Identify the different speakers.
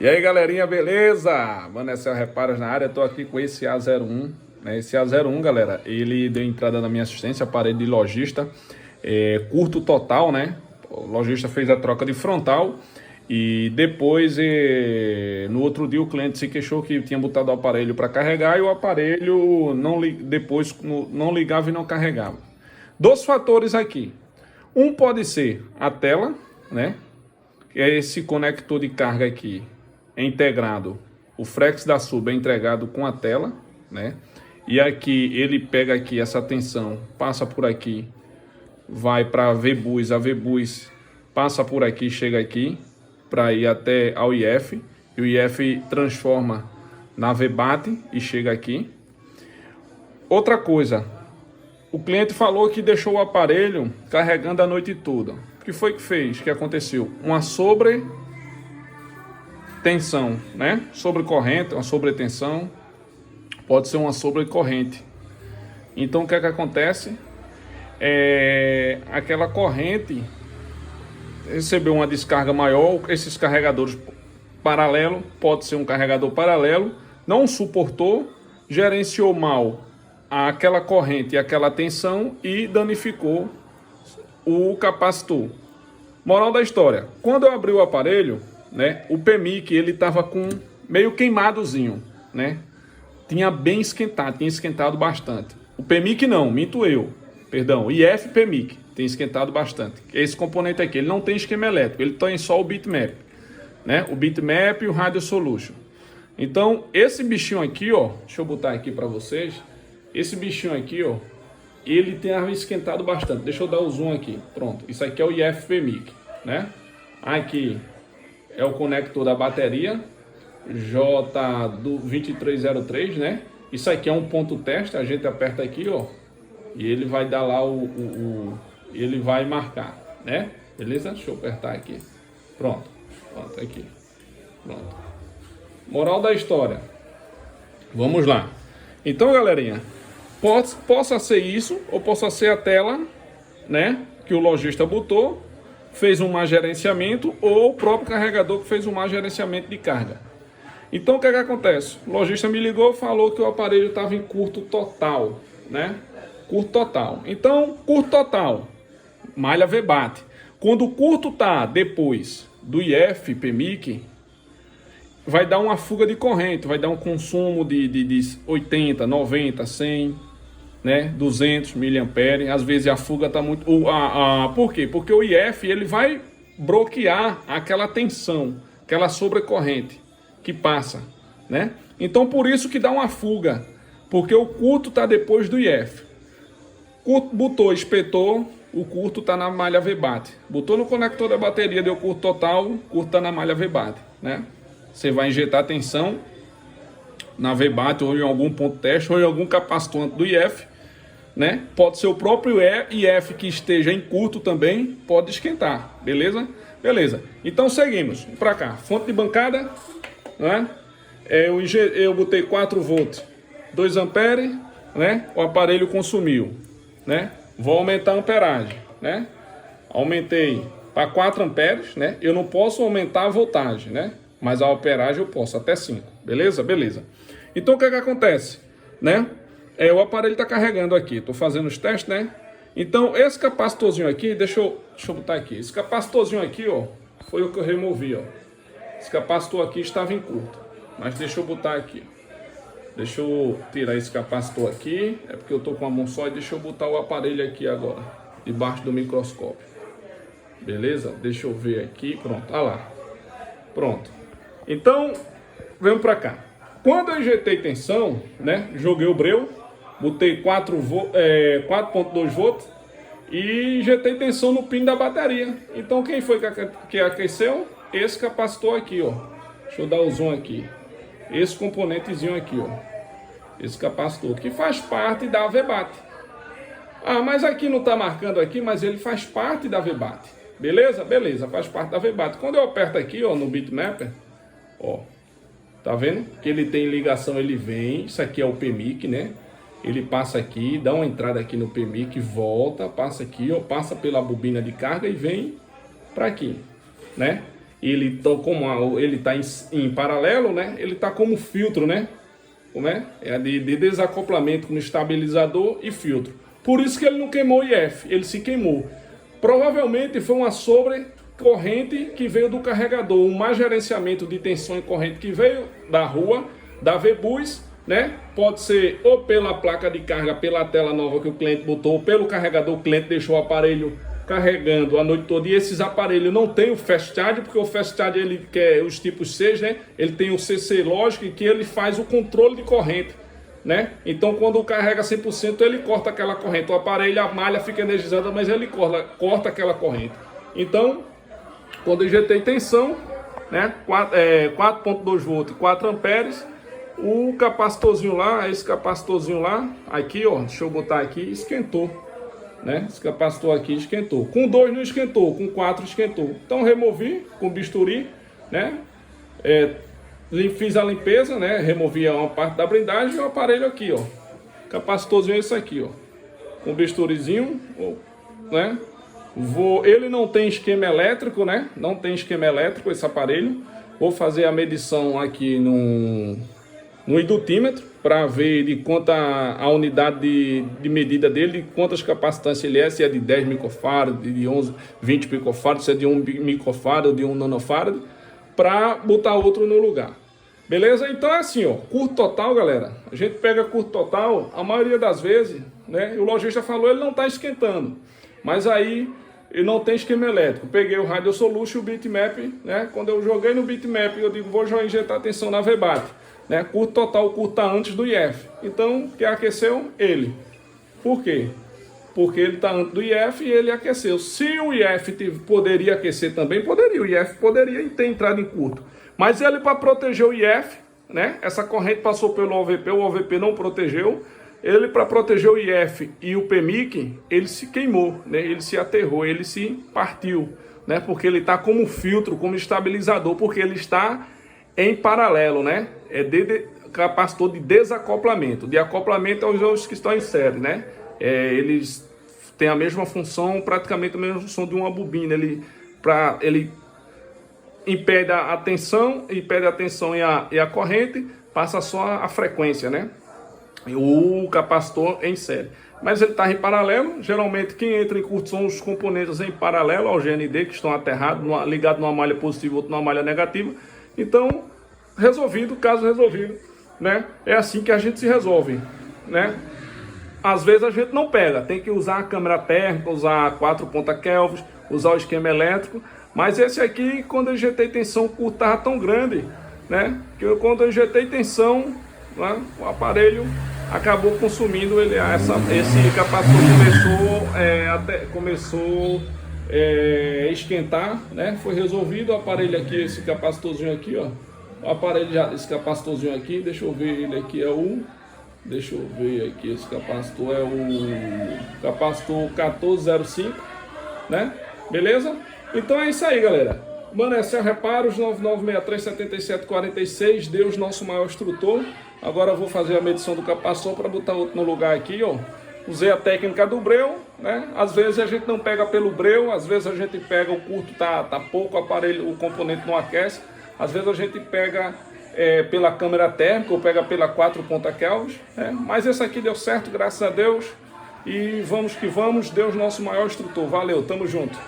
Speaker 1: E aí, galerinha, beleza? Vanessa Reparos na área, tô aqui com esse A01, né? Esse A01, galera, ele deu entrada na minha assistência, aparelho de lojista, curto total, né? O lojista fez a troca de frontal e depois, no outro dia, o cliente se queixou que tinha botado o aparelho para carregar e o aparelho depois não ligava e não carregava. Dois fatores aqui. Um pode ser a tela, né? Que é esse conector de carga aqui. É integrado, o Frex da Sub é entregado com a tela, né? E aqui ele pega aqui essa tensão, passa por aqui, vai para a VBus passa por aqui, chega aqui para ir até ao IF, e o IF transforma na VBAT e chega aqui. Outra coisa, o cliente falou que deixou o aparelho carregando a noite toda. O que foi que fez? O que aconteceu? Uma sobretensão, né? Sobrecorrente, uma sobretensão, pode ser uma sobrecorrente. Então o que é que acontece? Aquela corrente recebeu uma descarga maior, esses carregadores paralelo, pode ser um carregador paralelo, não suportou, gerenciou mal aquela corrente e aquela tensão e danificou o capacitor. Moral da história, quando eu abri o aparelho, né, o PMIC ele estava com meio queimadozinho, né? Tinha bem esquentado, tinha esquentado bastante. O PMIC não, minto eu, perdão, o IF PMIC tem esquentado bastante. Esse componente aqui, ele não tem esquema elétrico, ele tem só o bitmap, né? O bitmap e o radio solution. Então, esse bichinho aqui, ó, deixa eu botar aqui para vocês. Esse bichinho aqui, ó, ele tem esquentado bastante. Deixa eu dar o zoom aqui. Pronto, isso aqui é o IF PMIC, né? Aqui é o conector da bateria J do 2303, né? Isso aqui é um ponto teste, a gente aperta aqui, ó, e ele vai dar lá ele vai marcar, né? Beleza? Deixa eu apertar aqui. Pronto, pronto, aqui. Pronto. Moral da história. Vamos lá. Então, galerinha, possa ser isso ou possa ser a tela, né, que o lojista botou, fez um má gerenciamento, ou o próprio carregador que fez um má gerenciamento de carga. Então o que é que acontece? O lojista me ligou, falou que o aparelho estava em curto total, né? Curto total. Então, curto total, malha VBAT. Quando o curto tá depois do IF PMIC, vai dar uma fuga de corrente, vai dar um consumo de 80, 90, 100, né? 200 miliamperes. Às vezes a fuga está muito... Por quê? Porque o IF ele vai bloquear aquela tensão, aquela sobrecorrente que passa, né? Então por isso que dá uma fuga, porque o curto está depois do IF. Curto botou, espetou, o curto está na malha VBAT. Botou no conector da bateria, deu curto total, o curto está na malha VBAT, né? Você vai injetar tensão na VBAT ou em algum ponto teste ou em algum capacitor do IF, né? Pode ser o próprio IF que esteja em curto também, pode esquentar, beleza? Beleza. Então seguimos para cá. Fonte de bancada, né? Eu botei 4 volts, 2 amperes, né? O aparelho consumiu, né? Vou aumentar a amperagem, né? Aumentei para 4 amperes, né? Eu não posso aumentar a voltagem, né? Mas a amperagem eu posso, até 5, beleza? Beleza. Então o que é que acontece, né? O aparelho está carregando aqui, estou fazendo os testes, né? Então esse capacitorzinho aqui, deixa eu botar aqui. Esse capacitorzinho aqui, ó, foi o que eu removi, ó. Esse capacitor aqui estava em curto, mas deixa eu botar aqui. Deixa eu tirar esse capacitor aqui, é porque eu estou com a mão só, e deixa eu botar o aparelho aqui agora, debaixo do microscópio. Beleza? Deixa eu ver aqui, pronto, olha lá. Pronto. Então, vamos para cá. Quando eu injetei tensão, né, joguei o breu, botei 4.2 volts e injetei tensão no pin da bateria. Então, quem foi que aqueceu? Esse capacitor aqui, ó. Deixa eu dar o zoom aqui. Esse componentezinho aqui, ó. Esse capacitor, que faz parte da VBAT. Ah, mas aqui não está marcando aqui, mas ele faz parte da VBAT. Beleza? Beleza, faz parte da VBAT. Quando eu aperto aqui, ó, no bitmapper, ó, tá vendo? Que ele tem ligação, ele vem, isso aqui é o PMIC, né? Ele passa aqui, dá uma entrada aqui no PMIC, volta, passa aqui, ó, passa pela bobina de carga e vem para aqui, né? ele tá, como ele está em paralelo, né? Ele está como filtro, né? Como é? É de desacoplamento com estabilizador e filtro. Por isso que ele não queimou o IF, ele se queimou. Provavelmente foi uma sobrecorrente que veio do carregador, um má gerenciamento de tensão e corrente que veio da rua, da VBus, né? Pode ser ou pela placa de carga, pela tela nova que o cliente botou, ou pelo carregador, o cliente deixou o aparelho carregando a noite toda, e esses aparelhos não tem o fast charge, porque o fast charge ele quer os tipos 6, né? Ele tem o CC Logic, que ele faz o controle de corrente, né? Então quando carrega 100% ele corta aquela corrente, o aparelho, a malha fica energizada, mas ele corta aquela corrente. Então quando eu injetei tensão, né? 4.2 volts, 4 amperes, o capacitorzinho lá, esse capacitorzinho lá, aqui ó, deixa eu botar aqui, esquentou, né? Esse capacitor aqui esquentou. Com 2 não esquentou, com 4 esquentou. Então removi com bisturi, né? Fiz a limpeza, né? Removi uma parte da blindagem e o aparelho aqui, ó. Capacitorzinho é esse aqui, ó. Com bisturizinho, né? Ele não tem esquema elétrico, né? Não tem esquema elétrico esse aparelho. Vou fazer a medição aqui no indutímetro para ver de quanto a unidade de medida dele, de quantas capacitâncias ele é, se é de 10 microfarad, de 11, 20 picofarad, se é de 1 microfarad ou de 1 nanofarad, para botar outro no lugar. Beleza? Então é assim, ó, curto total, galera. A gente pega curto total, a maioria das vezes, né? O lojista falou, ele não está esquentando, mas aí ele não tem esquema elétrico. Peguei o Radio Solution e o bitmap, né? Quando eu joguei no bitmap, eu digo, vou já injetar tensão na VBAT, né? Curto total, o curto tá antes do IF. Então, quem aqueceu? Ele. Por quê? Porque ele está antes do IF e ele aqueceu. Se o IF poderia aquecer também, poderia. O IF poderia ter entrado em curto. Mas ele, para proteger o IF, né? Essa corrente passou pelo OVP, o OVP não protegeu. Ele, para proteger o IF e o PMIC, ele se queimou, né? Ele se aterrou, ele se partiu, né? Porque ele está como filtro, como estabilizador, porque ele está em paralelo, né? É capacitor de desacoplamento. De acoplamento aos outros que estão em série, né? Eles têm a mesma função, praticamente a mesma função de uma bobina. Ele impede a tensão e a corrente, passa só a frequência, né? O capacitor em série. Mas ele está em paralelo. Geralmente quem entra em curto são os componentes em paralelo ao GND, que estão aterrados, ligados numa malha positiva, outro numa malha negativa. Então, resolvido, caso resolvido, né? É assim que a gente se resolve, né? Às vezes a gente não pega, tem que usar a câmera térmica, usar 4 ponta Kelvin, usar o esquema elétrico. Mas esse aqui, quando eu injetei tensão, o curto estava tão grande, né? Que quando eu injetei tensão, né, o aparelho acabou consumindo ele. Esse capacitor começou a esquentar, né? Foi resolvido o aparelho aqui, esse capacitorzinho aqui, ó. O aparelho esse capacitorzinho aqui, deixa eu ver, ele aqui deixa eu ver aqui, esse capacitor é o capacitor 1405, né? Beleza? Então é isso aí, galera. Manecel Reparos, 9963-7746, Deus, nosso maior instrutor. Agora eu vou fazer a medição do capacitor para botar outro no lugar aqui, ó. Usei a técnica do breu, né? Às vezes a gente não pega pelo breu, às vezes a gente pega, o curto tá pouco, o aparelho, o componente não aquece. Às vezes a gente pega pela câmera térmica ou pega pela 4 ponta Kelvin, né? Mas esse aqui deu certo, graças a Deus. E vamos que vamos, Deus, nosso maior instrutor. Valeu, tamo junto.